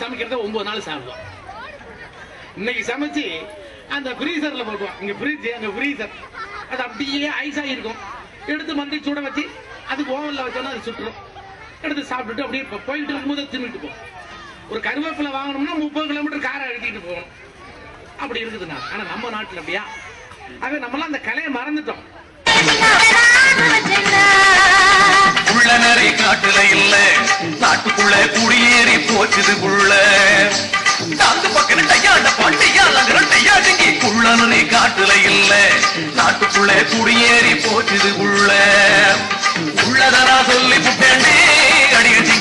சமைக்கிறத 9 நாள் சாப்பிடுவோம். இன்னைக்கு சமைச்சு அந்த ஃப்ரீசர்ல போட்டுவோம். இங்க ஃப்ரிட்ஜ், அங்க ஃப்ரீசர், அது அப்படியே ஐஸா இருக்கும். எடுத்து மந்தி சுட வச்சு அது ஓவன்ல வச்சோன்னா அது சுட்டுரும். எடுத்து சாப்பிட்டுட்டு அப்படியே போயிட்டு இருக்கும்போது தின்னுட்டு போகும். ஒரு கருவேப்பிலை வாங்கணும்னா 30 கிலோமீட்டர் காரை அழுத்திட்டு போகணும். அப்படி இருக்குதுண்ணா. ஆனா நம்ம நாட்டில் அப்படியா? ஆக நம்மளாம் அந்த கலையை மறந்துட்டோம். உள்ள நிறைய காட்டுல இல்ல, நாட்டுக்குள்ள குடியேறி போச்சுது புள்ள. அந்த பக்கம் டையாண்ட பாட்டியாலங்கிற டையாடுங்கி உள்ள நிறைய காட்டுல இல்ல, நாட்டுக்குள்ள குடியேறி போச்சுது புள்ள. உள்ளதனா சொல்லி புட்டேண்டி அடிச்சு